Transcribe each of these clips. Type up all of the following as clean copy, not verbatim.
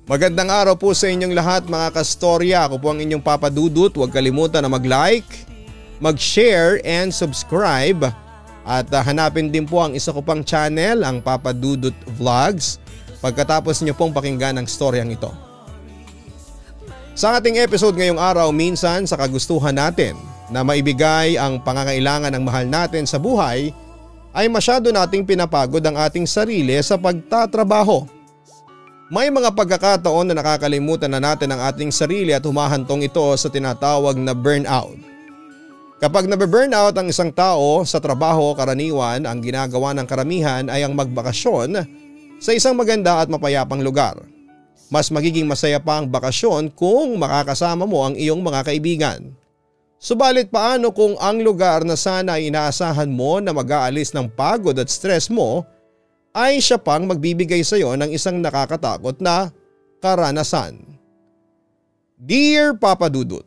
Magandang araw po sa inyong lahat mga kastorya. Ako po ang inyong Papa Dudut. Huwag kalimutan na mag-like, mag-share and subscribe. At hanapin din po ang isa ko pang channel, ang Papa Dudut Vlogs, pagkatapos nyo pong pakinggan ang storyang ito. Sa ating episode ngayong araw, minsan sa kagustuhan natin na maibigay ang pangangailangan ng mahal natin sa buhay, ay masyado nating pinapagod ang ating sarili sa pagtatrabaho. May mga pagkakataon na nakakalimutan na natin ang ating sarili at humahantong ito sa tinatawag na burnout. Kapag nabe-burnout ang isang tao sa trabaho, karaniwan ang ginagawa ng karamihan ay ang magbakasyon sa isang maganda at mapayapang lugar. Mas magiging masaya pa ang bakasyon kung makakasama mo ang iyong mga kaibigan. Subalit paano kung ang lugar na sana ay inaasahan mo na mag-aalis ng pagod at stress mo ay siya pang magbibigay sa iyo ng isang nakakatakot na karanasan? Dear Papa Dudut,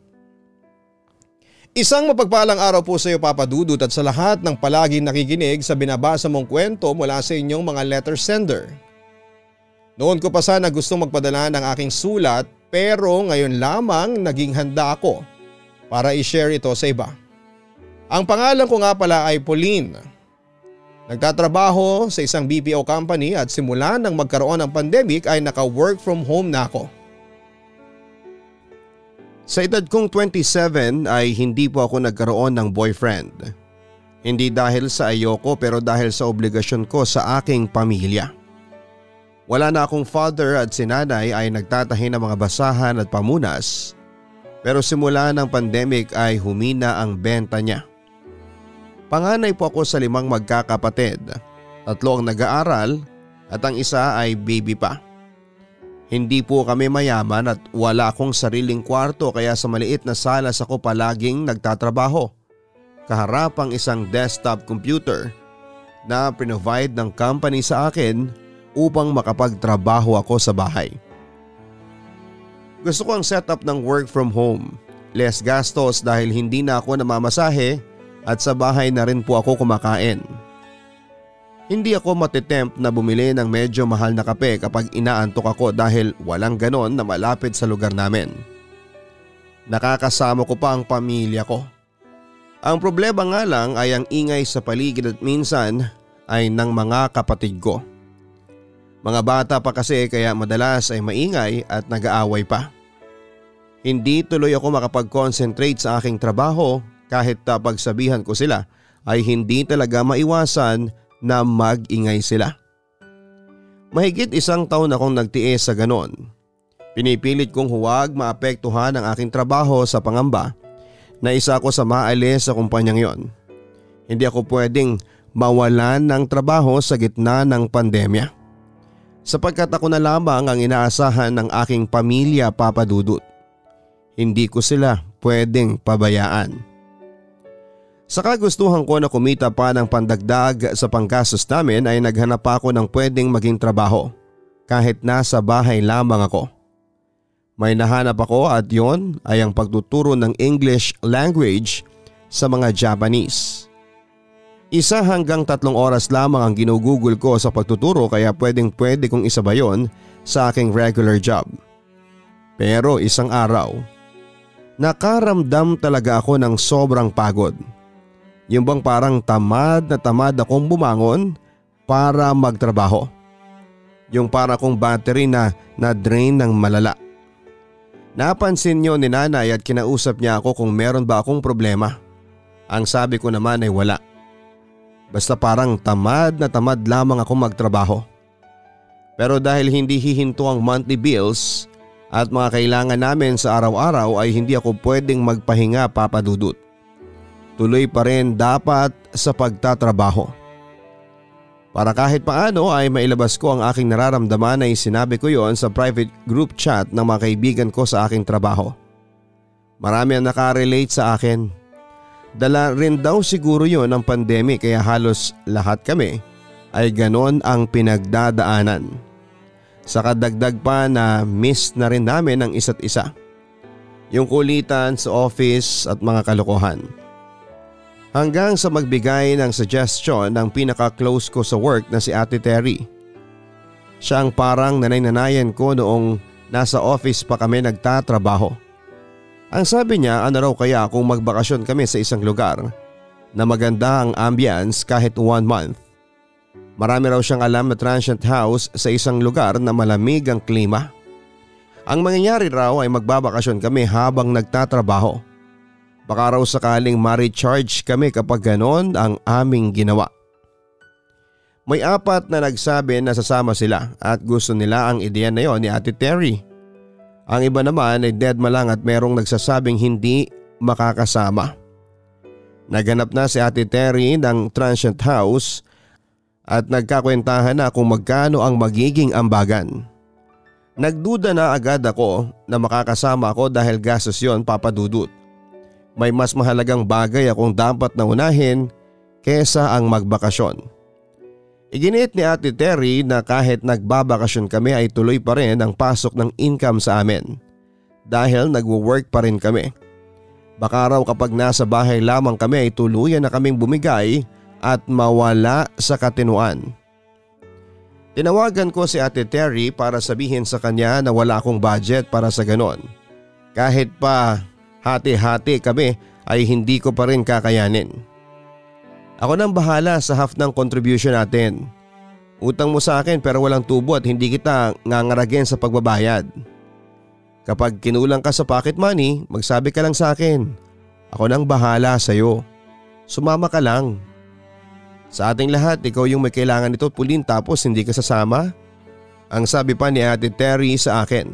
isang mapagpalang araw po sa iyo Papa Dudut at sa lahat ng palaging nakikinig sa binabasa mong kwento mula sa inyong mga letter sender. Noon ko pa sana gustong magpadala ng aking sulat pero ngayon lamang naging handa ako para i-share ito sa iba. Ang pangalan ko nga pala ay Pauline. Nagtatrabaho sa isang BPO company at simula nang magkaroon ng pandemic ay naka-work from home na ako. Sa edad kong 27 ay hindi po ako nagkaroon ng boyfriend. Hindi dahil sa ayoko pero dahil sa obligasyon ko sa aking pamilya. Wala na akong father at si nanay ay nagtatahi ng mga basahan at pamunas. Pero simula ng pandemic ay humina ang benta niya. Panganay po ako sa 5 magkakapatid, 3 ang nag-aaral at ang isa ay baby pa. Hindi po kami mayaman at wala akong sariling kwarto kaya sa maliit na salas ako palaging nagtatrabaho. Kaharap ang isang desktop computer na provide ng company sa akin upang makapagtrabaho ako sa bahay. Gusto ko ang setup ng work from home, less gastos dahil hindi na ako namamasahe at sa bahay na rin po ako kumakain. Hindi ako matitempt na bumili ng medyo mahal na kape kapag inaantok ako dahil walang ganon na malapit sa lugar namin. Nakakasama ko pa ang pamilya ko. Ang problema nga lang ay ang ingay sa paligid at minsan ay ng mga kapatid ko. Mga bata pa kasi kaya madalas ay maingay at nag-aaway pa. Hindi tuloy ako makapag-concentrate sa aking trabaho kahit pagsabihan ko sila ay hindi talaga maiwasan na mag-ingay sila. Mahigit 1 taon akong nagtiis sa ganon. Pinipilit kong huwag maapektuhan ang aking trabaho sa pangamba na isa ako sa maalis sa kumpanyang yon. Hindi ako pwedeng mawalan ng trabaho sa gitna ng pandemya. Sapagkat ako na lamang ang inaasahan ng aking pamilya Papa Dudut. Hindi ko sila pwedeng pabayaan. Sa kagustuhan ko na kumita pa ng pandagdag sa panggastos namin ay naghanap ako ng pwedeng maging trabaho kahit nasa bahay lamang ako. May nahanap ako at yon ay ang pagtuturo ng English language sa mga Japanese. 1 hanggang 3 oras lamang ang ginugugol ko sa pagtuturo kaya pwede kong isabay yon sa aking regular job. Pero isang araw, nakaramdam talaga ako ng sobrang pagod. Yung bang parang tamad na tamad akong bumangon para magtrabaho. Yung para kong battery na na-drain ng malala. Napansin niyo ni nanay at kinausap niya ako kung meron ba akong problema. Ang sabi ko naman ay wala. Basta parang tamad na tamad lamang ako magtrabaho. Pero dahil hindi hihinto ang monthly bills at mga kailangan namin sa araw-araw ay hindi ako pwedeng magpahinga Papa Dudut. Tuloy pa rin dapat sa pagtatrabaho. Para kahit paano ay mailabas ko ang aking nararamdaman ay sinabi ko yon sa private group chat ng mga kaibigan ko sa aking trabaho. Marami ang nakarelate sa akin. Dala rin daw siguro yon ng pandemic kaya halos lahat kami ay ganon ang pinagdadaanan. Sa kadagdag pa na miss na rin namin ang isa't isa. Yung kulitan sa office at mga kalokohan. Hanggang sa magbigay ng suggestion ng pinaka-close ko sa work na si Ate Terry. Siya ang parang nanay-nanayan ko noong nasa office pa kami nagtatrabaho. Ang sabi niya, ano raw kaya kung magbakasyon kami sa isang lugar na maganda ang ambience kahit 1 month. Marami raw siyang alam na transient house sa isang lugar na malamig ang klima. Ang mangyayari raw ay magbabakasyon kami habang nagtatrabaho. Baka raw sakaling ma-recharge kami kapag ganon ang aming ginawa. May 4 na nagsabi na sasama sila at gusto nila ang ideya na yon ni Ate Terry. Ang iba naman ay deadma lang at merong nagsasabing hindi makakasama. Naganap na si Ate Terry ng transient house at nagkakwentahan na kung magkano ang magiging ambagan. Nagduda na agad ako na makakasama ako dahil gastos yon, Papa Dudut. May mas mahalagang bagay akong dapat na unahin kesa ang magbakasyon. Iginiit ni Ate Terry na kahit nagbabakasyon kami ay tuloy pa rin ang pasok ng income sa amin dahil nagwo-work pa rin kami. Baka raw kapag nasa bahay lamang kami ay tuluyan na kaming bumigay at mawala sa katinuan. Tinawagan ko si Ate Terry para sabihin sa kanya na wala akong budget para sa ganon. Kahit pa hati-hati kami ay hindi ko pa rin kakayanin. Ako nang bahala sa half ng contribution natin. Utang mo sa akin pero walang tubo at hindi kita ngangaragin sa pagbabayad. Kapag kinulang ka sa pocket money, magsabi ka lang sa akin. Ako nang bahala sa iyo. Sumama ka lang. Sa ating lahat, ikaw yung may kailangan nito pulin tapos hindi ka sasama? Ang sabi pa ni Ate Terry sa akin.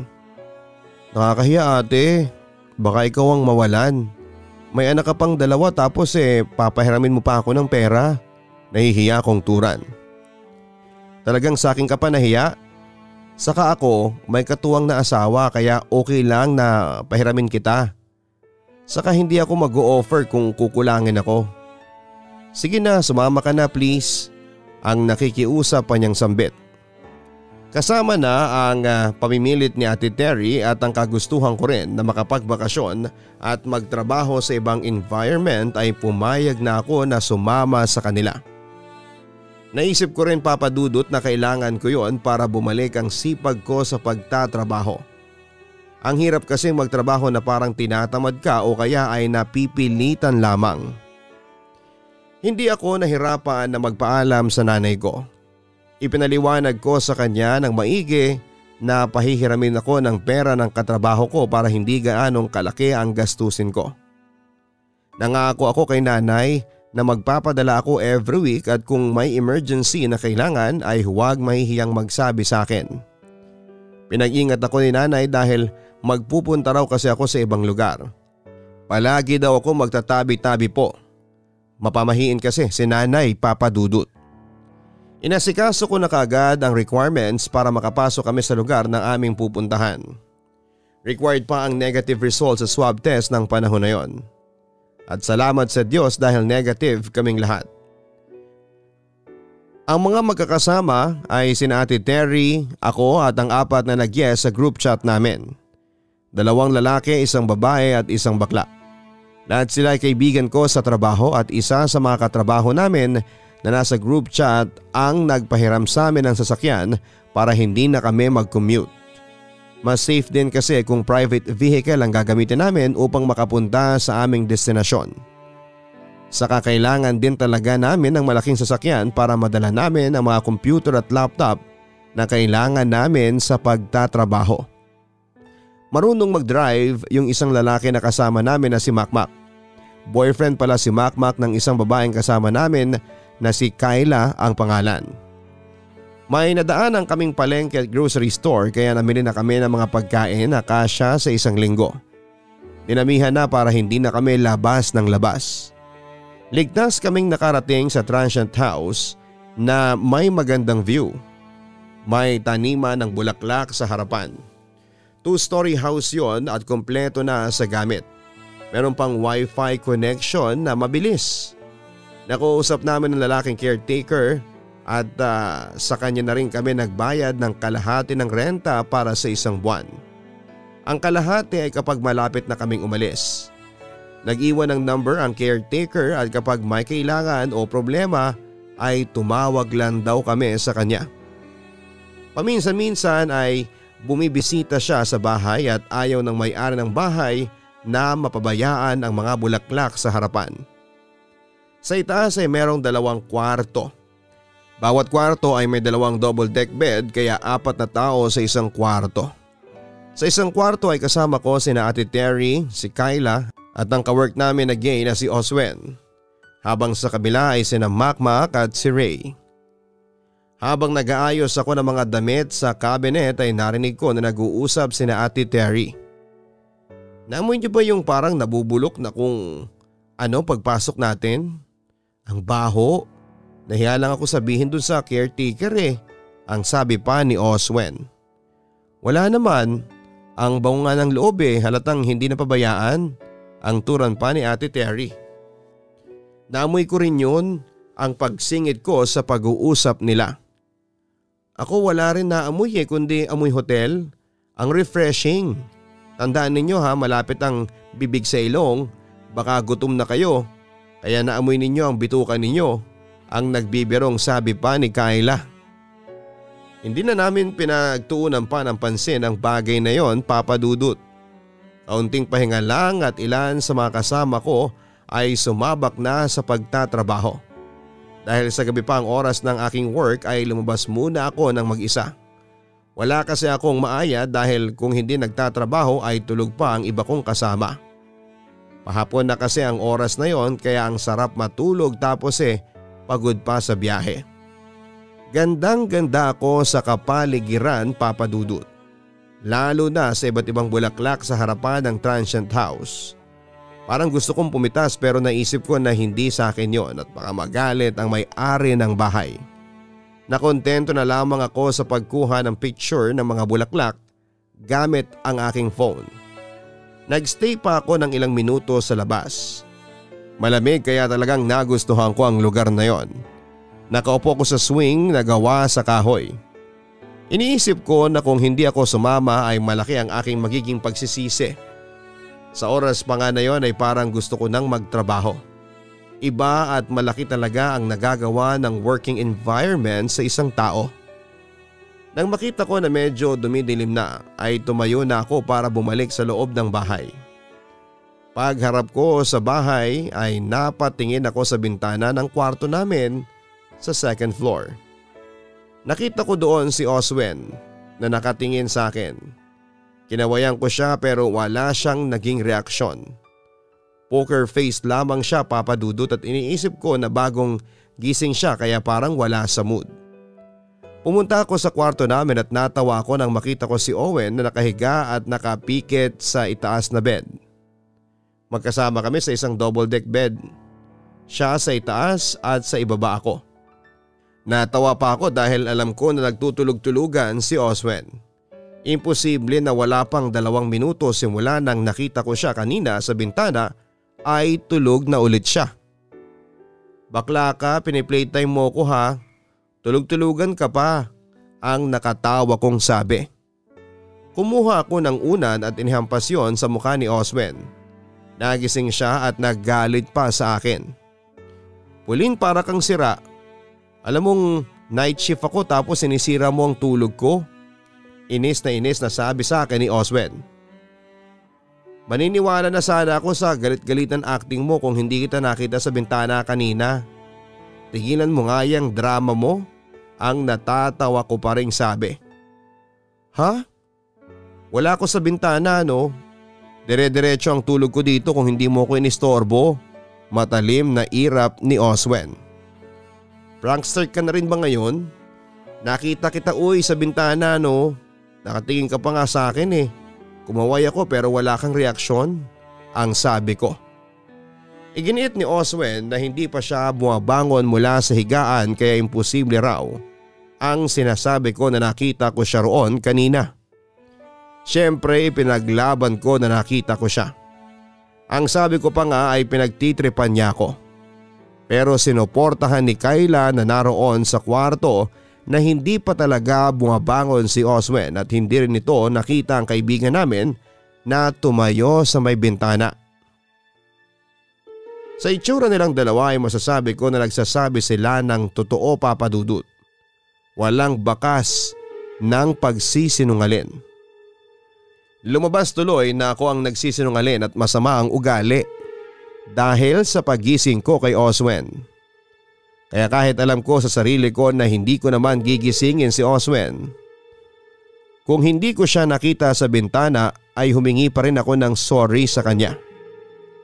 Nakakahiya ate, baka ikaw ang mawalan. May anak ka pang 2 tapos papahiramin mo pa ako ng pera. Nahihiya akong turan. Talagang sa akin ka pa nahiya? Saka ako may katuwang na asawa kaya okay lang na pahiramin kita. Saka hindi ako mag-o-offer kung kukulangin ako. Sige na, sumama ka na please. Ang nakikiusap pa niyang sambit. Kasama na ang pamimilit ni Ate Terry at ang kagustuhan ko rin na makapagbakasyon at magtrabaho sa ibang environment ay pumayag na ako na sumama sa kanila. Naisip ko rin, Papa Dudut, na kailangan ko yon para bumalik ang sipag ko sa pagtatrabaho. Ang hirap kasi magtrabaho na parang tinatamad ka o kaya ay napipilitan lamang. Hindi ako nahirapan na magpaalam sa nanay ko. Ipinaliwanag ko sa kanya ng maigi na pahihiramin ako ng pera ng katrabaho ko para hindi gaanong kalaki ang gastusin ko. Nangako ako kay nanay na magpapadala ako every week at kung may emergency na kailangan ay huwag mahihiyang magsabi sa akin. Pinag-ingat ako ni nanay dahil magpupunta raw kasi ako sa ibang lugar. Palagi daw ako magtatabi-tabi po. Mapamahiin kasi si nanay, Papa Dudut. Inasikaso ko na kaagad ang requirements para makapasok kami sa lugar ng aming pupuntahan. Required pa ang negative result sa swab test ng panahon na yon. At salamat sa Diyos dahil negative kaming lahat. Ang mga magkakasama ay sina Ate Terry, ako at ang 4 na nag-yes sa group chat namin. 2 lalaki, 1 babae at 1 bakla. Lahat sila ay kaibigan ko sa trabaho at isa sa mga katrabaho namin na nasa group chat ang nagpahiram sa amin ng sasakyan para hindi na kami mag-commute. Mas safe din kasi kung private vehicle ang gagamitin namin upang makapunta sa aming destinasyon. Saka kailangan din talaga namin ng malaking sasakyan para madala namin ang mga computer at laptop na kailangan namin sa pagtatrabaho. Marunong mag-drive yung isang lalaki na kasama namin na si Makmak. Boyfriend pala si Makmak ng isang babaeng kasama namin na si Kyla ang pangalan. May nadaanan kaming palengke at grocery store kaya namili na kami ng mga pagkain na kasya sa 1 linggo. Dinamihan na para hindi na kami labas ng labas. Ligtas kaming nakarating sa transient house na may magandang view. May taniman ng bulaklak sa harapan. 2-story house yon at kompleto na sa gamit. Meron pang wifi connection na mabilis. Nakuusap namin ng lalaking caretaker at sa kanya na rin kami nagbayad ng kalahati ng renta para sa 1 buwan. Ang kalahati ay kapag malapit na kaming umalis. Nag-iwan ng number ang caretaker at kapag may kailangan o problema ay tumawag lang daw kami sa kanya. Paminsan-minsan ay bumibisita siya sa bahay at ayaw ng may-ari ng bahay na mapabayaan ang mga bulaklak sa harapan. Sa itaas ay merong 2 kwarto. Bawat kwarto ay may 2 double deck bed kaya 4 na tao sa isang kwarto. Sa isang kwarto ay kasama ko sina Ate Terry, si Kyla at ang kawork namin na gay na si Oswen. Habang sa kabila ay sina Makmak at si Ray. Habang nag-aayos ako ng mga damit sa cabinet ay narinig ko na nag-uusap sina Ate Terry. Naamoy niyo ba yung parang nabubulok na kung ano pagpasok natin? Ang baho. Nahiya lang ako sabihin dun sa caretaker ang sabi pa ni Oswen. Wala naman, ang bango nga ng loob halatang hindi napabayaan, ang turan pa ni Ate Terry. Naamoy ko rin yun, ang pagsingit ko sa pag-uusap nila. Ako wala rin naamoy kundi amoy hotel, ang refreshing. Tandaan ninyo malapit ang bibig sa ilong, baka gutom na kayo, kaya naamoy ninyo ang bitukan ninyo, ang nagbibirong sabi pa ni Kyla. Hindi na namin pinagtuunan pa ng pansin ang bagay na yon, Papa Dudut. Kaunting pahinga lang at ilan sa mga kasama ko ay sumabak na sa pagtatrabaho. Dahil sa gabi pa ang oras ng aking work ay lumabas muna ako ng mag-isa. Wala kasi akong maaya dahil kung hindi nagtatrabaho ay tulog pa ang iba kong kasama. Pahapon na kasi ang oras na yon kaya ang sarap matulog tapos pagod pa sa biyahe. Gandang-ganda ako sa kapaligiran, Papa Dudut. Lalo na sa iba't ibang bulaklak sa harapan ng transient house. Parang gusto kong pumitas pero naisip ko na hindi sa akin yon at baka magalit ang may-ari ng bahay. Nakontento na lamang ako sa pagkuha ng picture ng mga bulaklak gamit ang aking phone. Nagstay pa ako ng ilang minuto sa labas. Malamig kaya talagang nagustuhan ko ang lugar na yon. Nakaupo ko sa swing na gawa sa kahoy. Iniisip ko na kung hindi ako sumama ay malaki ang aking magiging pagsisisi. Sa oras pa nga na yon ay parang gusto ko nang magtrabaho. Iba at malaki talaga ang nagagawa ng working environment sa isang tao. Nang makita ko na medyo dumidilim na ay tumayo na ako para bumalik sa loob ng bahay. Pagharap ko sa bahay ay napatingin ako sa bintana ng kwarto namin sa 2nd floor. Nakita ko doon si Oswen na nakatingin sa akin. Kinawayan ko siya pero wala siyang naging reaksyon. Poker face lamang siya, Papa Dudut, at iniisip ko na bagong gising siya kaya parang wala sa mood. Pumunta ako sa kwarto namin at natawa ako nang makita ko si Owen na nakahiga at nakapikit sa itaas na bed. Magkasama kami sa isang double deck bed. Siya sa itaas at sa ibaba ako. Natawa pa ako dahil alam ko na nagtutulog-tulugan si Oswen. Imposible na wala pang 2 minuto simula nang nakita ko siya kanina sa bintana ay tulog na ulit siya. Bakla ka, piniplaytime mo ko ha. Tulog-tulugan ka pa, ang nakatawa kong sabi. Kumuha ako ng unan at inihampas yon sa mukha ni Oswen. Nagising siya at naggalit pa sa akin. Pauline, para kang sira. Alam mong night shift ako tapos sinisira mo ang tulog ko. Inis na sabi sa akin ni Oswen. Maniniwala na sana ako sa galit-galitan acting mo kung hindi kita nakita sa bintana kanina. Tigilan mo nga yung drama mo, ang natatawa ko pa ring sabi. Ha? Wala ako sa bintana no? Dire-diretso ang tulog ko dito kung hindi mo ko inistorbo. Matalim na irap ni Oswen. Prankster ka na rin ba ngayon? Nakita kita sa bintana no? Nakatingin ka pa nga sa akin Kumaway ako pero wala kang reaksyon, ang sabi ko. Iginiit ni Oswen na hindi pa siya bumabangon mula sa higaan kaya imposible raw ang sinasabi ko na nakita ko siya roon kanina. Siyempre pinaglaban ko na nakita ko siya. Ang sabi ko pa nga ay pinagtitripan niya ako. Pero sinuportahan ni Kyla na naroon sa kwarto na hindi pa talaga bumabangon si Oswen at hindi rin ito nakita ang kaibigan namin na tumayo sa may bintana. Sa itsura nilang dalawa ay masasabi ko na nagsasabi sila ng totoo, Papa Dudut. Walang bakas ng pagsisinungalin. Lumabas tuloy na ako ang nagsisinungaling at masama ang ugali dahil sa pagising ko kay Oswen. Kaya kahit alam ko sa sarili ko na hindi ko naman gigisingin si Oswen, kung hindi ko siya nakita sa bintana ay humingi pa rin ako ng sorry sa kanya.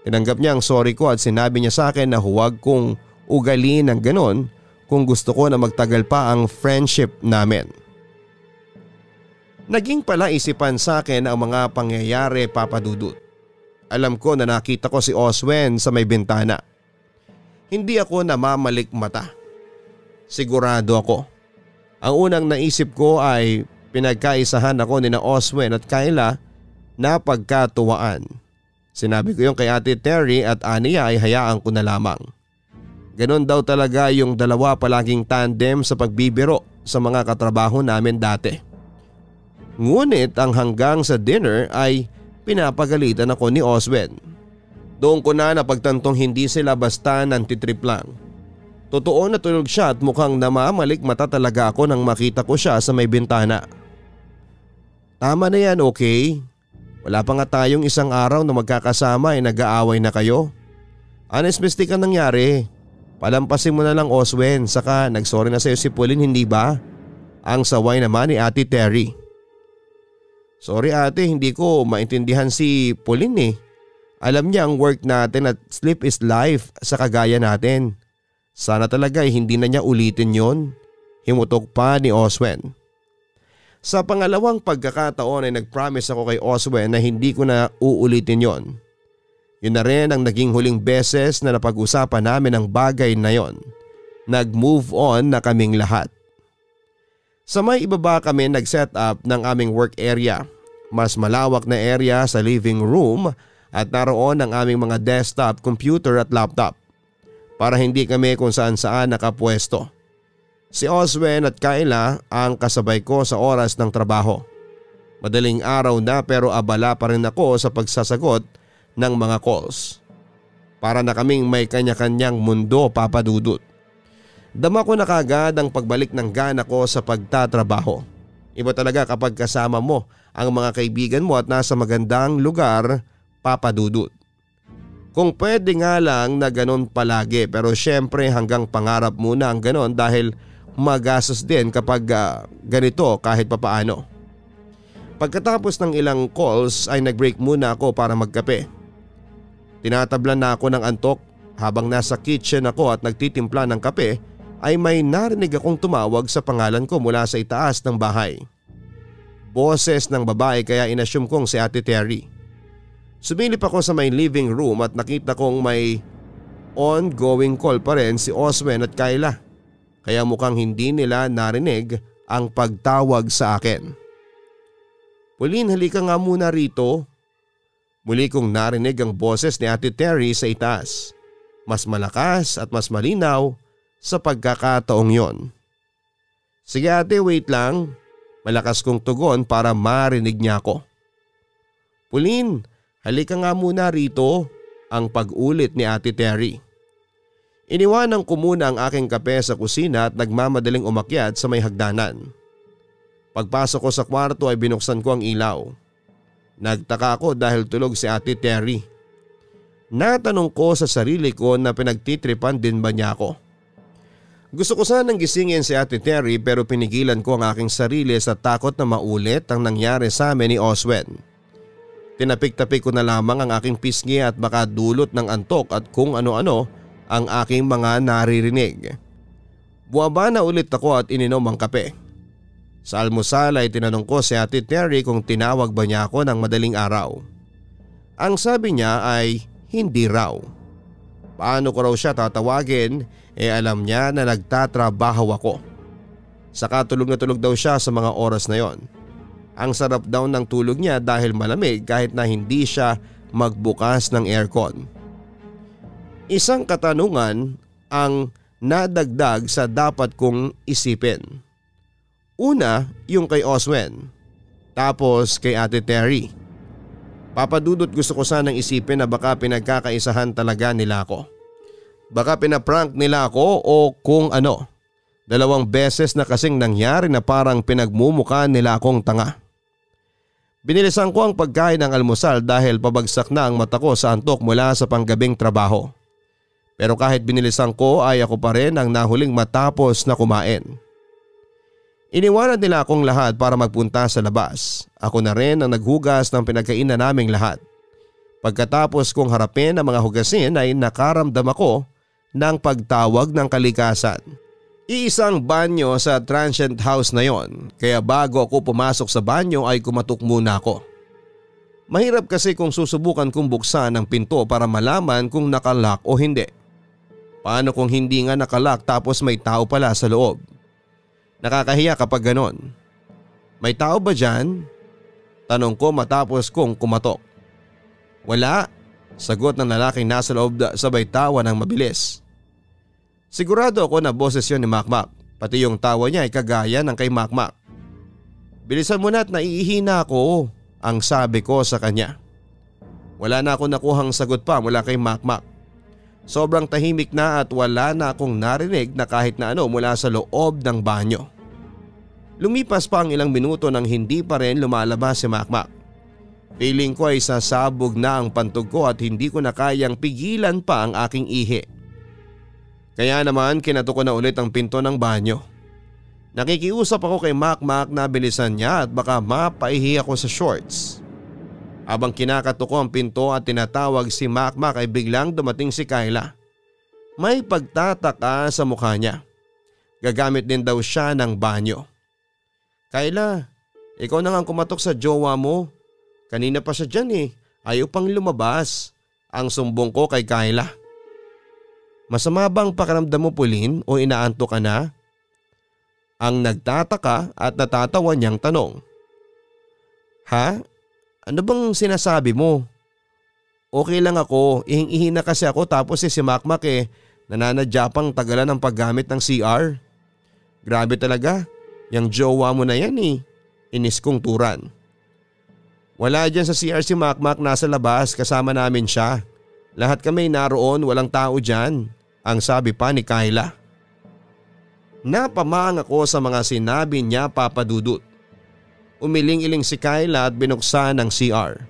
Tinanggap niya ang sorry ko at sinabi niya sa akin na huwag kong ugalin ng ganon kung gusto ko na magtagal pa ang friendship namin. Naging palaisipan sa akin ang mga pangyayari, Papa Dudut. Alam ko na nakita ko si Oswen sa may bintana. Hindi ako namamalik mata. Sigurado ako. Ang unang naisip ko ay pinagkaisahan ako ni na Oswen at Kayla na pagkatuwaan. Sinabi ko yung kay Ate Terry at aniya ay hayaan ko na lamang. Ganon daw talaga yung dalawa palaging tandem sa pagbibiro sa mga katrabaho namin dati. Ngunit ang hanggang sa dinner ay pinapagalitan ako ni Oswen. Doon ko na napagtantong hindi sila basta nantitrip lang. Totoo na tulog siya at mukhang namamalik mata talaga ako nang makita ko siya sa may bintana. Tama na yan, okay? Wala pa nga tayong isang araw na magkakasama ay nag-aaway na kayo. Honest mistake ang nangyari. Palampasin mo na lang, Oswen, saka nagsorry na sa'yo si Pauline, hindi ba? Ang saway naman ni Ate Terry. Sorry ate, hindi ko maintindihan si Pauline eh. Alam niya ang work natin at sleep is life sa kagaya natin. Sana talaga hindi na niya ulitin yon. Himutok pa ni Oswen. Sa pangalawang pagkakataon ay nag-promise ako kay Oswen na hindi ko na uulitin yon. Yun na rin ang naging huling beses na napag-usapan namin ang bagay na yon. Nag-move on na kaming lahat. Sa may ibaba kami nag-set up ng aming work area. Mas malawak na area sa living room at naroon ang aming mga desktop, computer at laptop. Para hindi kami kung saan saan nakapwesto. Si Oswen at Kayla ang kasabay ko sa oras ng trabaho. Madaling araw na pero abala pa rin ako sa pagsasagot ng mga calls. Para na kaming may kanya-kanyang mundo, Papa Dudut. Dama ko na kagad ang pagbalik ng gana ko sa pagtatrabaho. Iba talaga kapag kasama mo ang mga kaibigan mo at nasa magandang lugar, Papa Dudut. Kung pwede nga lang na ganon palagi pero syempre hanggang pangarap muna ang ganon dahil magastos din kapag ganito kahit papaano. Pagkatapos ng ilang calls ay nag-break muna ako para magkape. Tinatablan na ako ng antok habang nasa kitchen ako at nagtitimpla ng kape ay may narinig akong tumawag sa pangalan ko mula sa itaas ng bahay. Boses ng babae kaya inassume kong si Ate Terry. Sumilip ako sa may living room at nakita kong may ongoing call pa rin si Oswen at Kayla. Kaya mukhang hindi nila narinig ang pagtawag sa akin. Pauline, halika nga muna rito. Muli kong narinig ang boses ni Ate Terry sa itaas. Mas malakas at mas malinaw sa pagkakataong yon. Sige ate, wait lang. Malakas kong tugon para marinig niya ako. Pauline, halika nga muna rito, ang pag-ulit ni Ate Terry. Iniwanan ko muna ang aking kape sa kusina at nagmamadaling umakyat sa may hagdanan. Pagpasok ko sa kwarto ay binuksan ko ang ilaw. Nagtaka ako dahil tulog si Ate Terry. Natanong ko sa sarili ko na pinagtitripan din ba niya ako. Gusto ko sanang gisingin si Ate Terry pero pinigilan ko ang aking sarili sa takot na maulit ang nangyari sa amin ni Oswen. Tinapik-tapik ko na lamang ang aking pisngi at baka dulot ng antok at kung ano-ano ang aking mga naririnig. Buwaba na ulit ako at ininom ang kape. Sa almusal ay tinanong ko si Ate Terry kung tinawag ba niya ako ng madaling araw. Ang sabi niya ay hindi raw. Paano ko raw siya tatawagin? Alam niya na nagtatrabaho ako. Saka tulog na tulog daw siya sa mga oras na yon. Ang sarap daw ng tulog niya dahil malamig kahit na hindi siya magbukas ng aircon. Isang katanungan ang nadagdag sa dapat kong isipin. Una, yung kay Oswen. Tapos kay Ate Terry. Papa Dudut, gusto ko sanang isipin na baka pinagkakaisahan talaga nila ako. Baka pinaprank nila ako o kung ano. 2 beses na kasing nangyari na parang pinagmumukha nila akong tanga. Binilisan ko ang pagkain ng almusal dahil pabagsak na ang mata ko sa antok mula sa panggabing trabaho. Pero kahit binilisan ko ay ako pa rin ang nahuling matapos na kumain. Iniwanan nila akong lahat para magpunta sa labas. Ako na rin ang naghugas ng pinagkainan naming lahat. Pagkatapos kong harapin ang mga hugasin ay nakaramdam ako ng pagtawag ng kalikasan. Iisang banyo sa transient house na yon, kaya bago ako pumasok sa banyo ay kumatok muna ako. Mahirap kasi kung susubukan kong buksan ang pinto para malaman kung nakalock o hindi. Paano kung hindi nga nakalock tapos may tao pala sa loob? Nakakahiya kapag ganon. May tao ba dyan? Tanong ko matapos kong kumatok. Wala, sagot ng lalaking nasa loob sabay tawa ng mabilis. Sigurado ako na boses yun ni Makmak, pati yung tawa niya ay kagaya ng kay Makmak. Bilisan mo na at naiihina ako, ang sabi ko sa kanya. Wala na akong nakuhang sagot pa mula kay Makmak. Sobrang tahimik na at wala na akong narinig na kahit na ano mula sa loob ng banyo. Lumipas pa ang ilang minuto nang hindi pa rin lumalabas si Makmak. Feeling ko ay sasabog na ang pantog ko at hindi ko na kayang pigilan pa ang aking ihi. Kaya naman kinato ko na ulit ang pinto ng banyo. Nakikiusap ako kay Makmak na bilisan niya at baka mapaihi ako sa shorts. Habang kinakato ko ang pinto at tinatawag si Makmak ay biglang dumating si Kayla. May pagtataka sa mukha niya. Gagamit din daw siya ng banyo. Kayla, ikaw na nga kumatok sa jowa mo. Kanina pa siya dyan eh. Ayaw pang lumabas. Ang sumbong ko kay Kayla. Masama bang pakiramdam mo, Pauline, o inaantok ka na? Ang nagtataka at natatawa niyang tanong. Ha? Ano bang sinasabi mo? Okay lang ako, ihing-ihi na kasi ako tapos si Makmak nananadya pang tagalan ng paggamit ng CR. Grabe talaga, yung jowa mo na yan Inis kong turan. Wala dyan sa CR si Makmak, nasa labas kasama namin siya. Lahat kami naroon, walang tao dyan. Ang sabi pa ni Kayla. Napamang ako sa mga sinabi niya, Papa Dudut. Umiling-iling si Kayla at binuksan ang CR.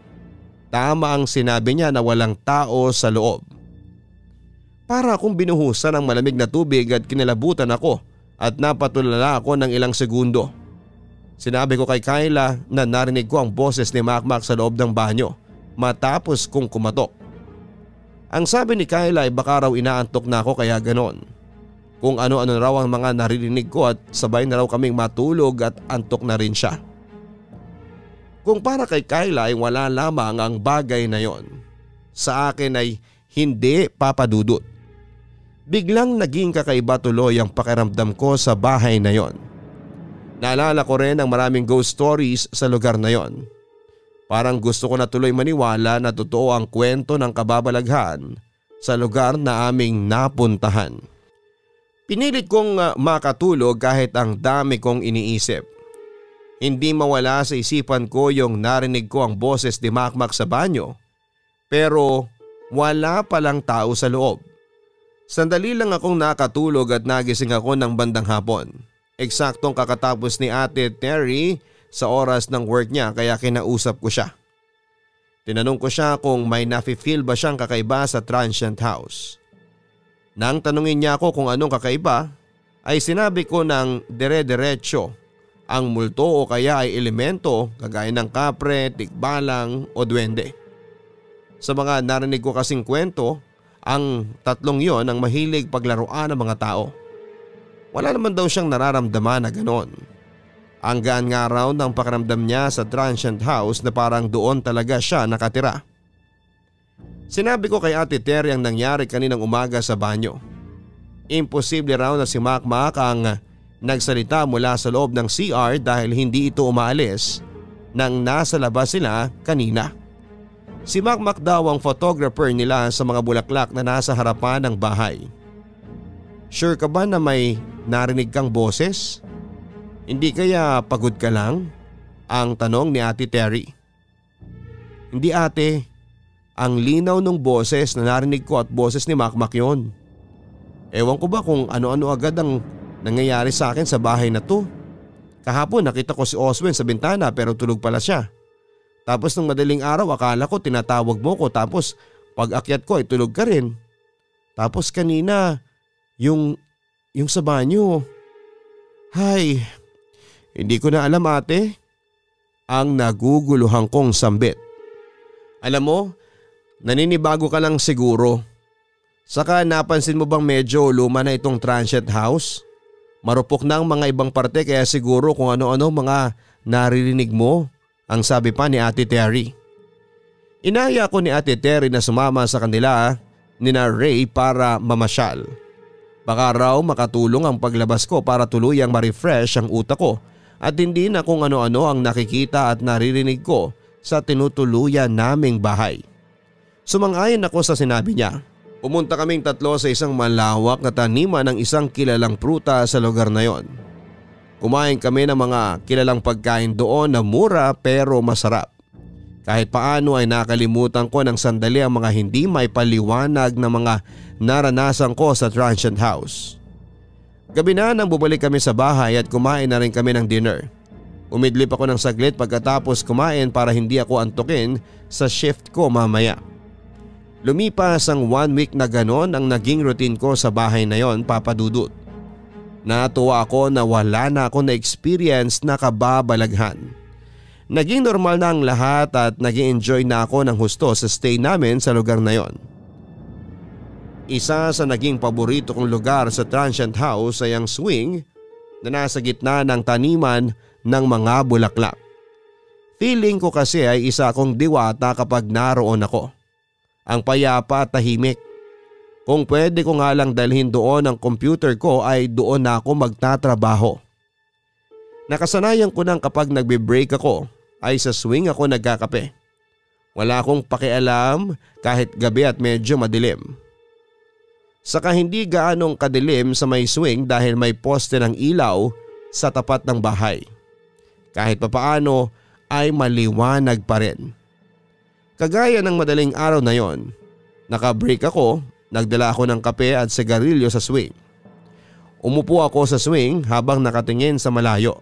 Tama ang sinabi niya na walang tao sa loob. Para akong binuhusan ng malamig na tubig at kinalabutan ako at napatulala ako ng ilang segundo. Sinabi ko kay Kayla na narinig ko ang boses ni Makmak sa loob ng banyo matapos kong kumatok. Ang sabi ni Kayla ay baka raw inaantok na ako kaya ganon. Kung ano-ano raw ang mga naririnig ko at sabay na raw kaming matulog at antok na rin siya. Kung para kay Kayla ay wala lamang ang bagay na yon, sa akin ay hindi, Papa Dudut. Biglang naging kakaiba tuloy ang pakiramdam ko sa bahay na yon. Naalala ko rin ang maraming ghost stories sa lugar na yon. Parang gusto ko na tuloy maniwala na totoo ang kwento ng kababalaghan sa lugar na aming napuntahan. Pinilit kong makatulog kahit ang dami kong iniisip. Hindi mawala sa isipan ko yung narinig ko ang boses ni Makmak sa banyo, pero wala palang tao sa loob. Sandali lang akong nakatulog at nagising ako ng bandang hapon. Eksaktong kakatapos ni Ate Terry sa oras ng work niya kaya kinausap ko siya. Tinanong ko siya kung may nafe-feel ba siyang kakaiba sa transient house. Nang tanungin niya ako kung anong kakaiba, ay sinabi ko ng dire-diretso ang multo o kaya ay elemento kagaya ng kapre, tikbalang o duwende. Sa mga narinig ko kasing kwento, ang tatlong yon ang mahilig paglaruan ng mga tao. Wala naman daw siyang nararamdaman na ganon. Ang gaan nga raw ng pakiramdam niya sa transient house na parang doon talaga siya nakatira. Sinabi ko kay Ate Terry ang nangyari kaninang umaga sa banyo. Imposible raw na si Makmak ang nagsalita mula sa loob ng CR dahil hindi ito umaalis nang nasa labas sila kanina. Si Makmak daw ang photographer nila sa mga bulaklak na nasa harapan ng bahay. Sure ka ba na may narinig kang boses? Hindi kaya pagod ka lang? Ang tanong ni Ate Terry. Hindi ate, ang linaw ng boses na narinig ko at boses ni Makmak yon. Ewan ko ba kung ano-ano agad ang nangyayari sa akin sa bahay na to. Kahapon nakita ko si Oswin sa bintana pero tulog pala siya. Tapos nung madaling araw akala ko tinatawag mo ko, tapos pag akyat ko ay tulog ka rin. Tapos kanina yung sa banyo. Hay, hindi ko na alam ate. Ang naguguluhan kong sambit. Alam mo, naninibago ka lang siguro. Saka napansin mo bang medyo luma na itong transient house? Marupok na ang mga ibang parte kaya siguro kung ano-ano mga naririnig mo, ang sabi pa ni Ate Terry. Inaya ko ni Ate Terry na sumama sa kanila ni na Ray para mamasyal. Baka raw makatulong ang paglabas ko para tuluyang ma-refresh ang utak ko at hindi na kung ano-ano ang nakikita at naririnig ko sa tinutuluyan naming bahay. Sumang-ayon ako sa sinabi niya. Pumunta kaming tatlo sa isang malawak na taniman ng isang kilalang pruta sa lugar na yon. Kumain kami ng mga kilalang pagkain doon na mura pero masarap. Kahit paano ay nakalimutan ko ng sandali ang mga hindi may paliwanag na mga naranasan ko sa transient house. Gabi na nang bumalik kami sa bahay at kumain na rin kami ng dinner. Umidlip ako ng saglit pagkatapos kumain para hindi ako antukin sa shift ko mamaya. Lumipas ang 1 week na ganon ang naging routine ko sa bahay na yon, Papa Dudut. Natuwa ako na wala na ako na experience na kababalaghan. Naging normal na ang lahat at naging enjoy na ako ng husto sa stay namin sa lugar na yon. Isa sa naging paborito kong lugar sa transient house ay ang swing na nasa gitna ng taniman ng mga bulaklak. Feeling ko kasi ay isa akong diwata kapag naroon ako. Ang payapa at tahimik. Kung pwede ko nga lang dalhin doon ang computer ko ay doon na ako magtatrabaho. Nakasanayan ko nang kapag nagbe-break ako ay sa swing ako nagkakape. Wala akong pakialam kahit gabi at medyo madilim. Saka hindi gaanong kadilim sa may swing dahil may poste ng ilaw sa tapat ng bahay. Kahit papaano ay maliwanag pa rin. Kagaya ng madaling araw na yon, naka-break ako, nagdala ako ng kape at sigarilyo sa swing. Umupo ako sa swing habang nakatingin sa malayo.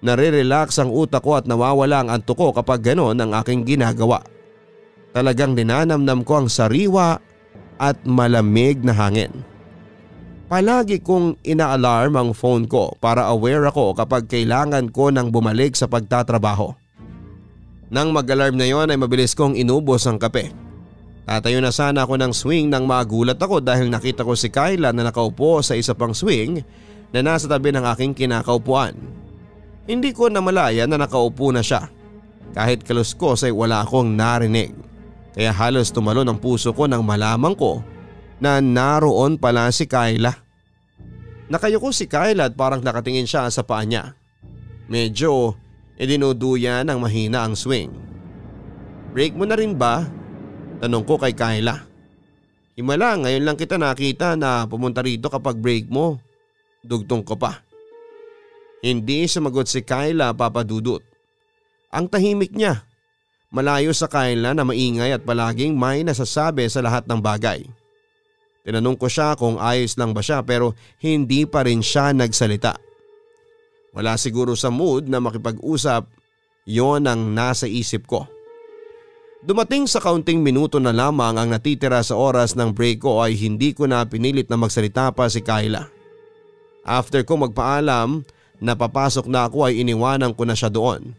Nare-relax ang utak ko at nawawala ang antok ko kapag ganon ang aking ginagawa. Talagang dinanamnam ko ang sariwa at malamig na hangin. Palagi kong ina-alarm ang phone ko para aware ako kapag kailangan ko nang bumalik sa pagtatrabaho. Nang mag-alarm na yon ay mabilis kong inubos ang kape. Tatayo na sana ako ng swing nang magulat ako dahil nakita ko si Kyla na nakaupo sa isa pang swing na nasa tabi ng aking kinakaupuan. Hindi ko namalaya na nakaupo na siya. Kahit kaluskos ay wala akong narinig. Kaya halos tumalon ang puso ko nang malaman ko na naroon pala si Kyla. Nakayuko si Kyla at parang nakatingin siya sa paa niya. Medyo idinuduyan ng mahina ang swing. Break mo na rin ba? Tanong ko kay Kyla. Himala, ngayon lang kita nakita na pumunta rito kapag break mo. Dugtong ko pa. Hindi sumagot si Kyla, Papa Dudut. Ang tahimik niya. Malayo sa Kyla na maingay at palaging may nasasabi sa lahat ng bagay. Tinanong ko siya kung ayos lang ba siya pero hindi pa rin siya nagsalita. Wala siguro sa mood na makipag-usap, yon ang nasa isip ko. Dumating sa kaunting minuto na lamang ang natitira sa oras ng break ko ay hindi ko na pinilit na magsalita pa si Kyla. After ko magpaalam na papasok na ako ay iniwanan ko na siya doon.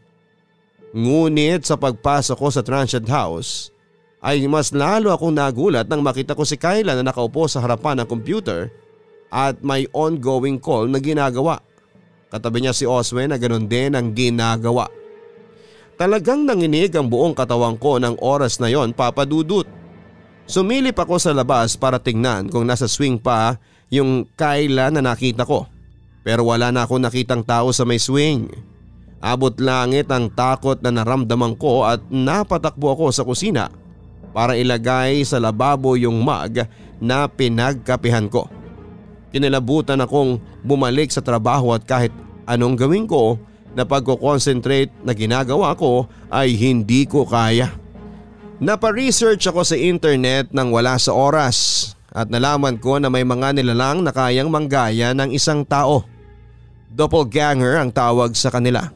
Ngunit sa pagpasok ko sa transient house ay mas lalo akong nagulat nang makita ko si Kyla na nakaupo sa harapan ng computer at may ongoing call na ginagawa. Katabi niya si Oswe na ganoon din ang ginagawa. Talagang nanginig ang buong katawan ko ng oras na yon, Papa Dudut. Sumilip ako sa labas para tingnan kung nasa swing pa yung Kyla na nakita ko. Pero wala na akong nakitang tao sa may swing. Abot langit ang takot na naramdaman ko at napatakbo ako sa kusina para ilagay sa lababo yung mug na pinagkapihan ko. Kinilabutan akong bumalik sa trabaho at kahit anong gawin ko na pagko-concentrate na ginagawa ko ay hindi ko kaya. Napa-research ako sa internet nang wala sa oras at nalaman ko na may mga nilalang na kayang manggaya ng isang tao. Doppelganger ang tawag sa kanila.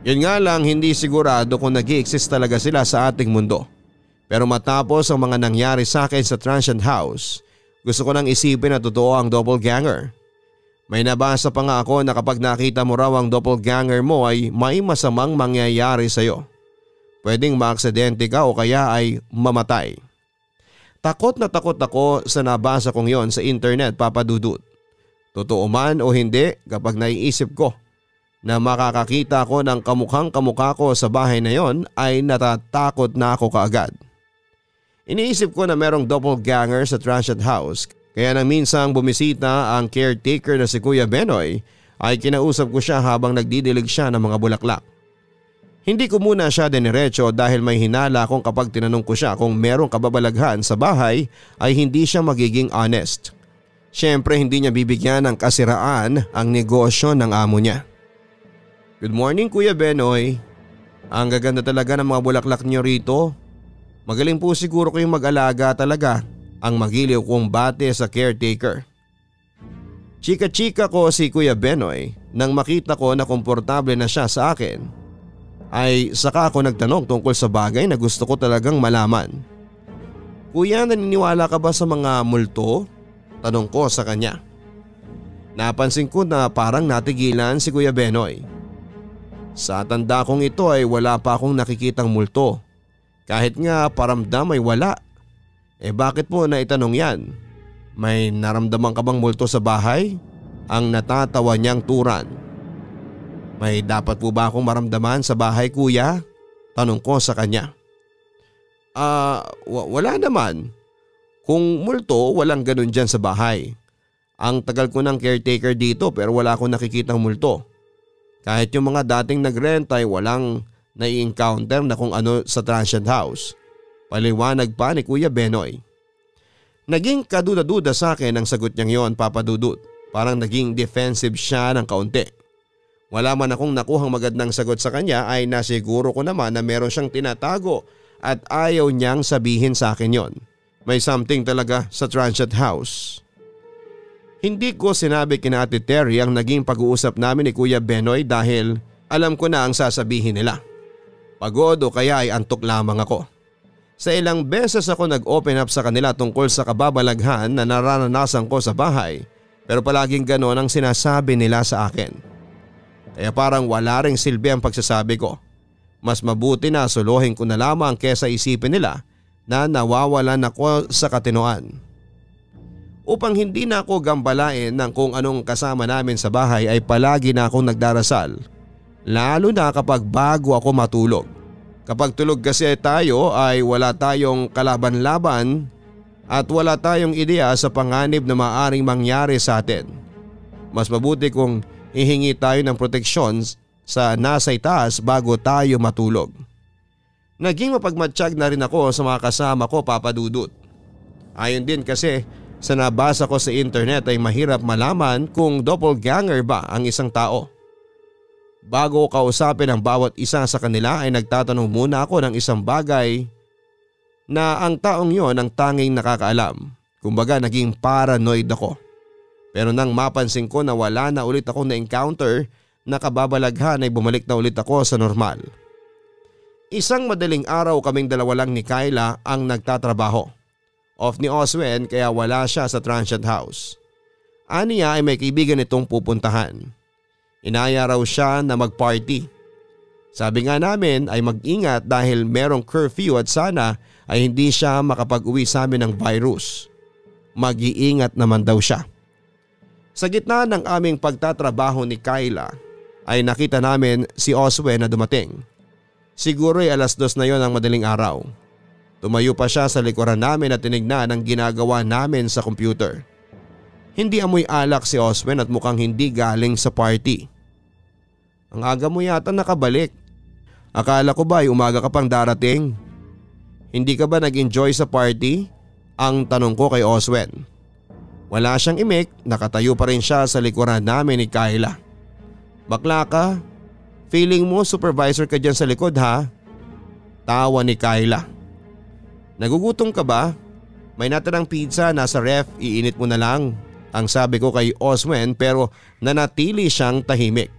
Yun nga lang, hindi sigurado kung nag-i-exist talaga sila sa ating mundo. Pero matapos ang mga nangyari sa akin sa transient house, gusto ko nang isipin na totoo ang doppelganger. May nabasa pa nga ako na kapag nakita mo raw ang doppelganger mo ay may masamang mangyayari sa'yo. Pwedeng maaksidente ka o kaya ay mamatay. Takot na takot ako sa nabasa kong yon sa internet, Papa Dudut. Totoo man o hindi, kapag naiisip ko na makakakita ko ng kamukhang kamukha ko sa bahay na yon ay natatakot na ako kaagad. Iniisip ko na merong doppelganger sa transient house, kaya nang minsang bumisita ang caretaker na si Kuya Benoy ay kinausap ko siya habang nagdidilig siya ng mga bulaklak. Hindi ko muna siya diniretso dahil may hinala akong kapag tinanong ko siya kung merong kababalaghan sa bahay ay hindi siya magiging honest. Siyempre hindi niya bibigyan ng kasiraan ang negosyo ng amo niya. Good morning Kuya Benoy. Ang gaganda talaga ng mga bulaklak niyo rito. Magaling po siguro kayong mag-alaga talaga, ang magiliw kong bate sa caretaker. Chika-chika ko si Kuya Benoy nang makita ko na komportable na siya sa akin. Ay saka ako nagtanong tungkol sa bagay na gusto ko talagang malaman. Kuya, naniniwala ka ba sa mga multo? Tanong ko sa kanya. Napansin ko na parang natigilan si Kuya Benoy. Sa tanda kong ito ay wala pa akong nakikitang multo. Kahit nga paramdam ay wala. Bakit mo naitanong yan? May naramdaman ka bang multo sa bahay? Ang natatawa niyang turan. May dapat po ba akong maramdaman sa bahay kuya? Tanong ko sa kanya. Wala naman. Kung multo, walang ganun dyan sa bahay. Ang tagal ko ng caretaker dito pero wala akong nakikitang multo. Kahit yung mga dating nagrenta ay walang nai-encounter na kung ano sa transient house. Paliwanag pa ni Kuya Benoy. Naging kaduda-duda sa akin ang sagot niyang yon, Papa Dudut. Parang naging defensive siya ng kaunti. Wala man akong nakuhang magandang sagot sa kanya ay nasiguro ko naman na meron siyang tinatago at ayaw niyang sabihin sa akin yon. May something talaga sa transient house. Hindi ko sinabi kina Ate Terry ang naging pag-uusap namin ni Kuya Benoy dahil alam ko na ang sasabihin nila. Pagod o kaya ay antok lamang ako. Sa ilang beses ako nag-open up sa kanila tungkol sa kababalaghan na nararanasan ko sa bahay pero palaging ganon ang sinasabi nila sa akin. Kaya parang wala ring silbi ang pagsasabi ko. Mas mabuti na suluhin ko na lamang kesa isipin nila na nawawalan ako sa katinoan. Upang hindi na ako gambalain ng kung anong kasama namin sa bahay ay palagi na akong nagdarasal. Lalo na kapag bago ako matulog. Kapag tulog kasi tayo ay wala tayong kalaban-laban at wala tayong ideya sa panganib na maaaring mangyari sa atin. Mas mabuti kung hihingi tayo ng proteksyon sa nasa itaas bago tayo matulog. Naging mapagmatsyag na rin ako sa mga kasama ko, Papa Dudut. Ayon din kasi sa nabasa ko sa internet ay mahirap malaman kung doppelganger ba ang isang tao. Bago ko kausapin ang bawat isa sa kanila ay nagtatanong muna ako ng isang bagay na ang taong yon ang tanging nakakaalam. Kumbaga naging paranoid ako. Pero nang mapansin ko na wala na ulit ako na encounter na kababalaghan ay bumalik na ulit ako sa normal. Isang madaling araw kaming dalawa lang ni Kyla ang nagtatrabaho. Off ni Oswen kaya wala siya sa transient house. Aniya ay may kaibigan itong pupuntahan. Inaya raw siya na mag-party. Sabi nga namin ay mag-ingat dahil merong curfew at sana ay hindi siya makapag-uwi sa amin ng virus. Mag-iingat naman daw siya. Sa gitna ng aming pagtatrabaho ni Kyla ay nakita namin si Oswen na dumating. Siguro ay 2:00 na yon ang madaling araw. Tumayo pa siya sa likuran namin at tinignan ang ginagawa namin sa computer. Hindi amoy alak si Oswen at mukhang hindi galing sa party. Ang aga mo yata nakabalik. Akala ko ba ay umaga ka pang darating? Hindi ka ba nag-enjoy sa party? Ang tanong ko kay Oswen. Wala siyang imik, nakatayo pa rin siya sa likuran namin ni Kyla. Bakla ka? Feeling mo supervisor ka dyan sa likod ha? Tawa ni Kyla. Nagugutom ka ba? May natirang pizza nasa ref, iinit mo na lang. Ang sabi ko kay Oswen pero nanatili siyang tahimik.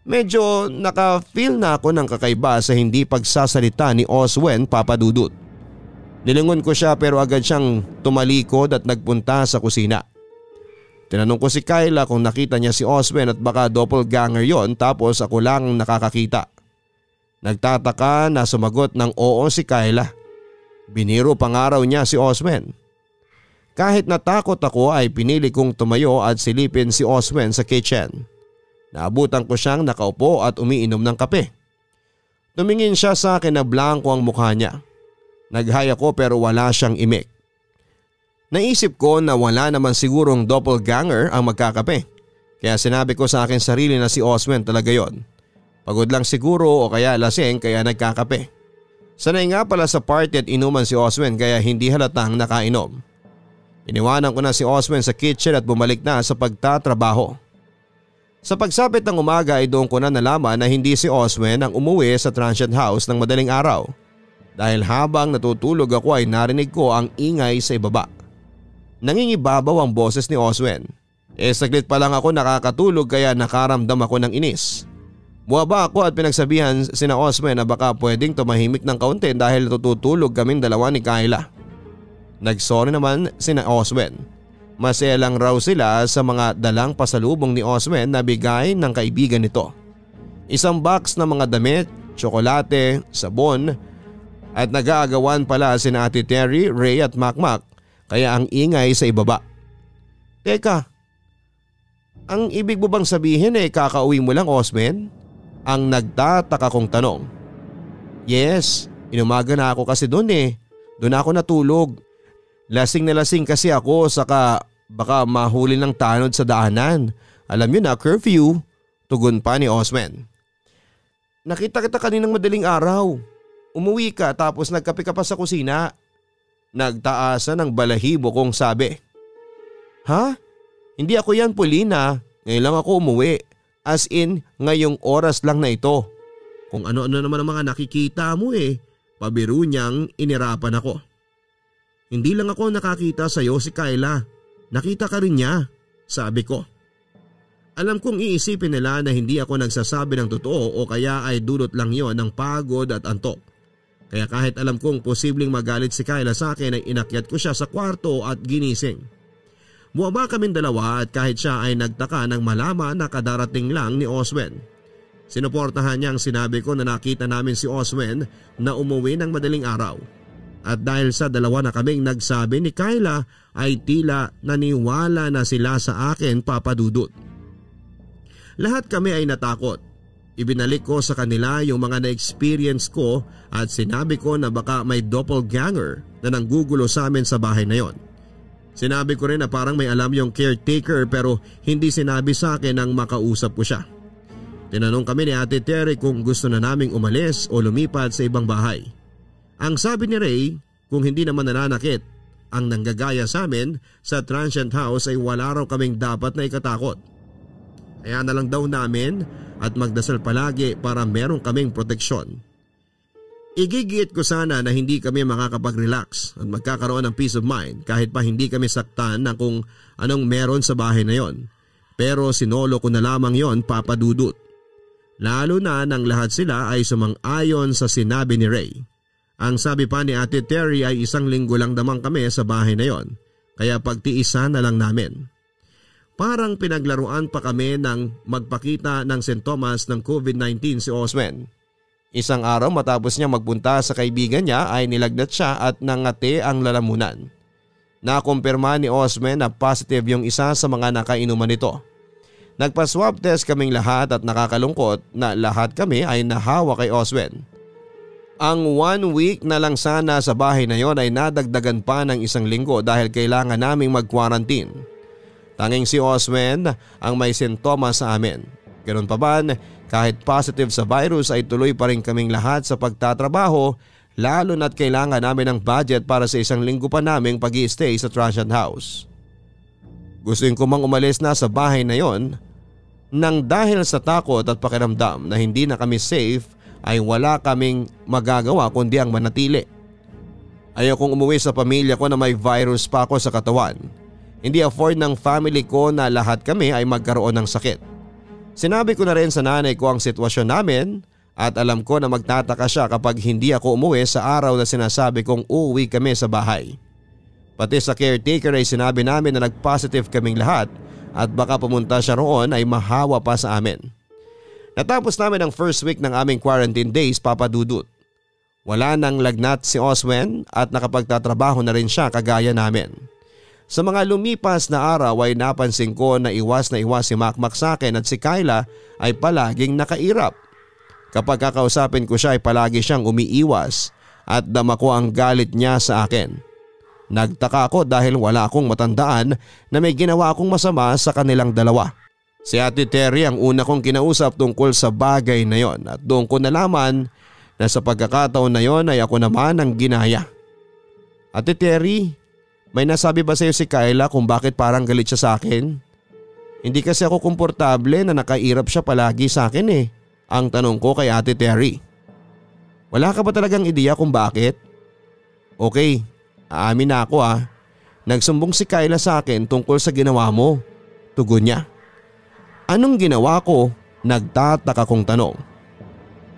Medyo naka-feel na ako ng kakaiba sa hindi pagsasalita ni Oswen, Papa Dudut. Nilingon ko siya pero agad siyang tumalikod at nagpunta sa kusina. Tinanong ko si Kyla kung nakita niya si Oswen at baka doppelganger yon, tapos ako lang nakakakita. Nagtataka na sumagot ng oo si Kyla. Biniro pang araw niya si Oswen. Kahit natakot ako ay pinili kong tumayo at silipin si Oswen sa kitchen. Naabutan ko siyang nakaupo at umiinom ng kape. Tumingin siya sa akin na blanko ang mukha niya. Nag-hi ako pero wala siyang imik. Naisip ko na wala naman sigurong doppelganger ang magkakape. Kaya sinabi ko sa akin sarili na si Oswen talaga yon. Pagod lang siguro o kaya lasing kaya nagkakape. Sanay nga pala sa party at inuman si Oswen kaya hindi halatang nakainom. Iniwanan ko na si Oswen sa kitchen at bumalik na sa pagtatrabaho. Sa pagsapit ng umaga ay doon ko na nalaman na hindi si Oswen ang umuwi sa transient house ng madaling araw. Dahil habang natutulog ako ay narinig ko ang ingay sa ibaba. Nangingibabaw ang boses ni Oswen. Saglit pa lang ako nakakatulog kaya nakaramdam ako ng inis. Buwaba ako at pinagsabihan sina Oswen na baka pwedeng tumahimik ng kaunti dahil natutulog kaming dalawa ni Kyla. Nagsorry naman sina Oswen. Masaya lang raw sila sa mga dalang pasalubong ni Oswen na bigay ng kaibigan nito. Isang box na mga damit, tsokolate, sabon at nag-aagawan pala sina Ate Terry, Ray at Makmak kaya ang ingay sa ibaba. Teka, ang ibig mo bang sabihin kakauwi mo lang, Oswen? Ang nagtataka kong tanong. Yes, inumaga na ako kasi doon Doon ako natulog. Lasing na lasing kasi ako saka baka mahuli ng tanod sa daanan. Alam niyo na, curfew. Tugon pa ni Oswen. Nakita kita kaninang madaling araw. Umuwi ka tapos nagkape ka pa sa kusina. Nagtaasan ng balahibo kong sabi. Ha? Hindi ako yan, Paulina. Ngayon lang ako umuwi. As in, ngayong oras lang na ito. Kung ano-ano naman ang mga nakikita mo Pabiro niyang inirapan ako. Hindi lang ako nakakita sa iyo si Kyla. Nakita ka rin niya, sabi ko. Alam kong iisipin nila na hindi ako nagsasabi ng totoo o kaya ay dulot lang yon ng pagod at antok. Kaya kahit alam kong posibleng magalit si Kyla sa akin ay inakyat ko siya sa kwarto at ginising. Buwaba kaming dalawa at kahit siya ay nagtaka nang malaman na kadarating lang ni Oswen. Sinuportahan niya ang sinabi ko na nakita namin si Oswen na umuwi ng madaling araw. At dahil sa dalawa na kaming nagsabi ni Kyla ay tila naniwala na sila sa akin, Papa Dudut. Lahat kami ay natakot. Ibinalik ko sa kanila yung mga na-experience ko at sinabi ko na baka may doppelganger na nanggugulo sa amin sa bahay na yon. Sinabi ko rin na parang may alam yung caretaker pero hindi sinabi sa akin nang makausap ko siya. Tinanong kami ni Ate Terry kung gusto na naming umalis o lumipat sa ibang bahay. Ang sabi ni Ray, kung hindi naman nananakit ang nanggagaya sa amin sa transient house ay wala raw kaming dapat na ikatakot. Kaya na lang daw namin at magdasal palagi para meron kaming proteksyon. Igigit ko sana na hindi kami makakapag-relax at magkakaroon ng peace of mind kahit pa hindi kami saktan ng kung anong meron sa bahay na yon. Pero sinolo ko na lamang yon, Papa Dudut. Lalo na nang lahat sila ay sumang-ayon sa sinabi ni Ray. Ang sabi pa ni Ate Terry ay 1 linggo lang damang kami sa bahay na yon, kaya pagtiisan na lang namin. Parang pinaglaruan pa kami ng magpakita ng sintomas ng COVID-19 si Oswen. Isang araw matapos niya magpunta sa kaibigan niya ay nilagnat siya at nangati ang lalamunan. Nakumpirma ni Oswen na positive yung isa sa mga nakainuman nito. Nagpa-swab test kaming lahat at nakakalungkot na lahat kami ay nahawa kay Oswen. Ang 1 week na lang sana sa bahay na yon ay nadagdagan pa ng 1 linggo dahil kailangan naming mag-quarantine. Tanging si Oswen ang may sintomas sa amin. Ganun pa man, kahit positive sa virus ay tuloy pa rin kaming lahat sa pagtatrabaho lalo na't kailangan namin ng budget para sa 1 linggo pa naming pag-i-stay sa transient house. Gustuin ko mang umalis na sa bahay na yon nang dahil sa takot at pakiramdam na hindi na kami safe ay wala kaming magagawa kundi ang manatili. Ayaw kong umuwi sa pamilya ko na may virus pa ako sa katawan. Hindi afford ng family ko na lahat kami ay magkaroon ng sakit. Sinabi ko na rin sa nanay ko ang sitwasyon namin at alam ko na magtataka siya kapag hindi ako umuwi sa araw na sinasabi kong uuwi kami sa bahay. Pati sa caretaker ay sinabi namin na nag-positive kaming lahat at baka pumunta siya roon ay mahawa pa sa amin. Natapos namin ang first week ng aming quarantine days, Papa Dudut. Wala nang lagnat si Oswen at nakapagtatrabaho na rin siya kagaya namin. Sa mga lumipas na araw ay napansin ko na iwas si Makmak sa akin at si Kyla ay palaging nakairap. Kapag kakausapin ko siya ay palagi siyang umiiwas at dama ko ang galit niya sa akin. Nagtaka ako dahil wala akong matandaan na may ginawa akong masama sa kanilang dalawa. Si Ate Terry ang una kong kinausap tungkol sa bagay na yon at doon ko nalaman na sa pagkakataon na yon ay ako naman ang ginaya. Ate Terry, may nasabi ba sa iyo si Kyla kung bakit parang galit siya sa akin? Hindi kasi ako komportable na nakairap siya palagi sa akin eh. Ang tanong ko kay Ate Terry. Wala ka ba talagang ideya kung bakit? Okay, aamin na ako ah. Nagsumbong si Kyla sa akin tungkol sa ginawa mo. Tugon niya. Anong ginawa ko? Nagtataka kong tanong.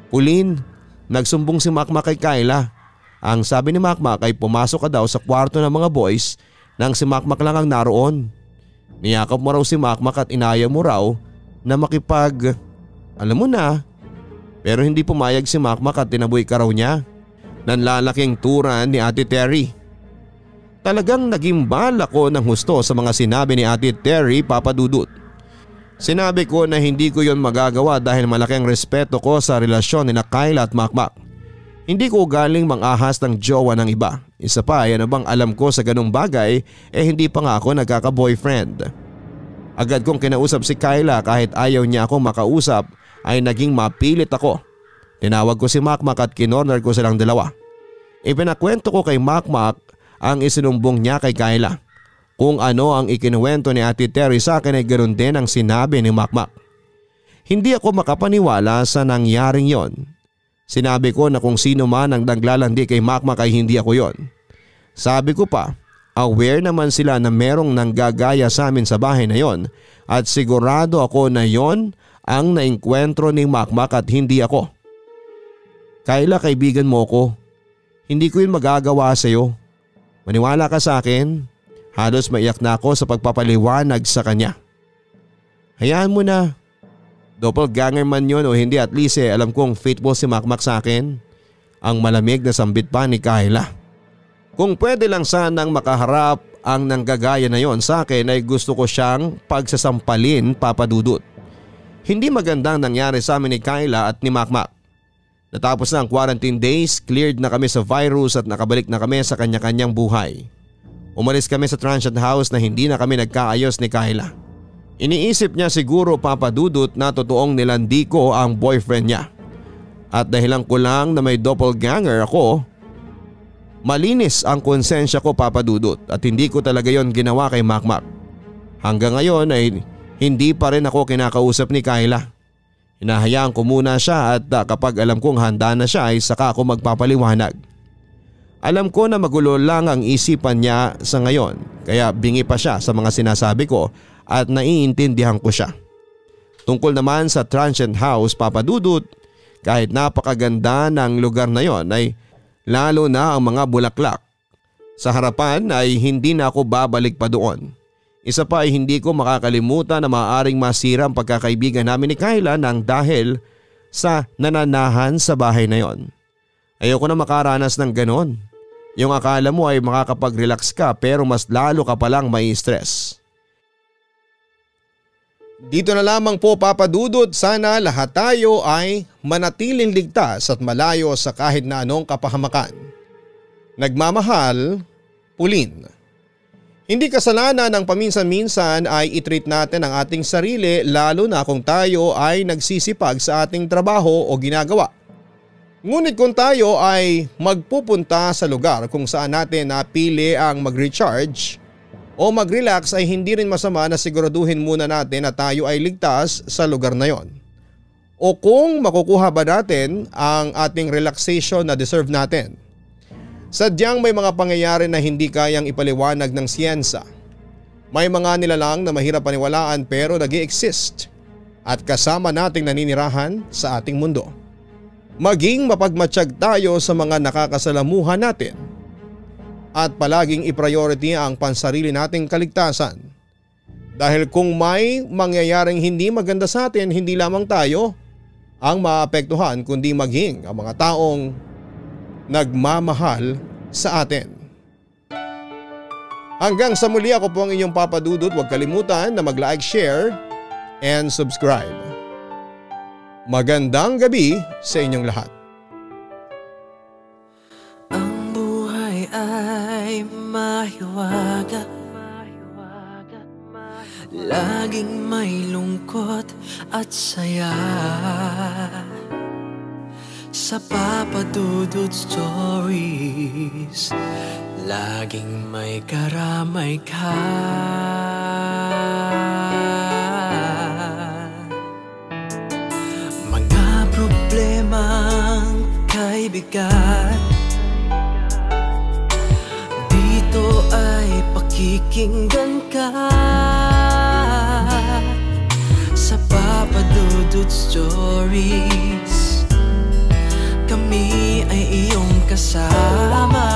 Pauline, nagsumbong si Makmak kay Kyla. Ang sabi ni Makmak ay pumasok ka daw sa kwarto ng mga boys nang si Makmak lang ang naroon. Niyakap mo raw si Makmak at inaya mo raw na alam mo na. Pero hindi pumayag si Makmak at tinaboy ka raw niya. Nanlalaking turan ni Ate Terry. Talagang naging bala ko ng husto sa mga sinabi ni Ate Terry, Papa Dudut. Sinabi ko na hindi ko yon magagawa dahil malaking respeto ko sa relasyon ni Kyla at Makmak. Hindi ko galing mangahas ng jowa ng iba. Isa pa ay ano bang alam ko sa ganung bagay hindi pa nga ako nagkaka-boyfriend. Agad kong kinausap si Kyla kahit ayaw niya akong makausap ay naging mapilit ako. Tinawag ko si Makmak at kinorner ko silang dalawa. Ipinakwento ko kay Makmak ang isinumbong niya kay Kyla. Kung ano ang ikinuwento ni Ate Terry sa akin ay ganoon din ang sinabi ni Makmak. Hindi ako makapaniwala sa nangyaring yon. Sinabi ko na kung sino man ang naglalandi kay Makmak ay hindi ako yon. Sabi ko pa, aware naman sila na merong nanggagaya sa amin sa bahay na yon at sigurado ako na yon ang naengkwentro ni Makmak at hindi ako. Kyla, kaibigan mo ko. Hindi ko yun magagawa sa iyo. Maniwala ka sa akin. Halos maiyak na ako sa pagpapaliwanag sa kanya. Hayaan mo na. Doppelganger man yun o hindi, at least alam kong faithful si Makmak sa akin. Ang malamig na sambit pa ni Kyla. Kung pwede lang sanang makaharap ang nanggagaya na yon sa akin ay gusto ko siyang pagsasampalin, Papa Dudut. Hindi magandang nangyari sa amin ni Kyla at ni Makmak. Natapos na ang quarantine days, cleared na kami sa virus at nakabalik na kami sa kanya-kanyang buhay. Umalis kami sa transient house na hindi na kami nagkaayos ni Kyla. Iniisip niya siguro, Papa Dudut, na totoong nilandi ko ang boyfriend niya. At dahilan ko lang na may doppelganger ako, malinis ang konsensya ko, Papa Dudut, at hindi ko talaga yon ginawa kay Makmak. Hanggang ngayon ay hindi pa rin ako kinakausap ni Kyla. Hinahayaan ko muna siya at kapag alam kong handa na siya ay saka ako magpapaliwanag. Alam ko na magulo lang ang isipan niya sa ngayon kaya bingi pa siya sa mga sinasabi ko at naiintindihan ko siya. Tungkol naman sa transient house, Papa Dudut, kahit napakaganda ng lugar na yon ay lalo na ang mga bulaklak. Sa harapan ay hindi na ako babalik pa doon. Isa pa ay hindi ko makakalimutan na maaaring masira ang pagkakaibigan namin ni Kyla nang dahil sa nananahan sa bahay na yon. Ayoko na makaranas ng ganon. Yung akala mo ay makakapag-relax ka pero mas lalo ka palang may stress. Dito na lamang po, Papa Dudut, sana lahat tayo ay manatiling ligtas at malayo sa kahit na anong kapahamakan. Nagmamahal, Pauline. Hindi kasalanan ng paminsan-minsan ay i-treat natin ang ating sarili lalo na kung tayo ay nagsisipag sa ating trabaho o ginagawa. Ngunit kung tayo ay magpupunta sa lugar kung saan natin napili ang mag-recharge o mag-relax ay hindi rin masama na siguraduhin muna natin na tayo ay ligtas sa lugar na yon. O kung makukuha ba natin ang ating relaxation na deserve natin. Sadyang may mga pangyayari na hindi kayang ipaliwanag ng siyensa. May mga nilalang na mahirap paniwalaan pero nag-i-exist. at kasama nating naninirahan sa ating mundo. Maging mapagmatsyag tayo sa mga nakakasalamuhan natin at palaging i-priority ang pansarili nating kaligtasan. Dahil kung may mangyayaring hindi maganda sa atin, hindi lamang tayo ang maapektuhan kundi maging ang mga taong nagmamahal sa atin. Hanggang sa muli, ako po ang inyong Papa Dudut. Huwag kalimutan na mag-like, share and subscribe. Magandang gabi sa inyong lahat. Ang buhay ay mahiwaga, laging may lungkot at saya. Sa Papa Dudut Stories, laging may karamay ka. Mga problemang kay bigat, dito ay pakikinggan ka. Sa Papa Dudut Stories, kami ay iyong kasama.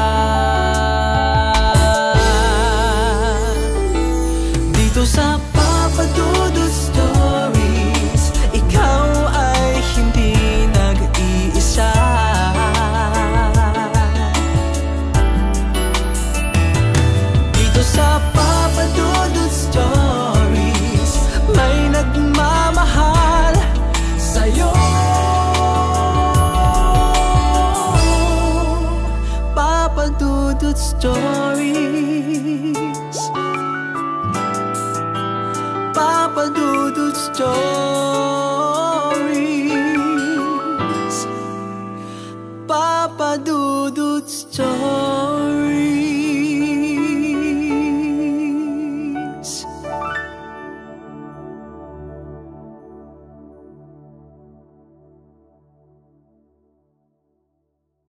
Dito sa Papa Dudut Stories, ikaw ay hindi nag-iisa. Dito sa Papa Dudut Stories, may nagmamahal sa'yo. Papa Dudut Stories, Papa Dudut Stories, Papa Dudut Stories.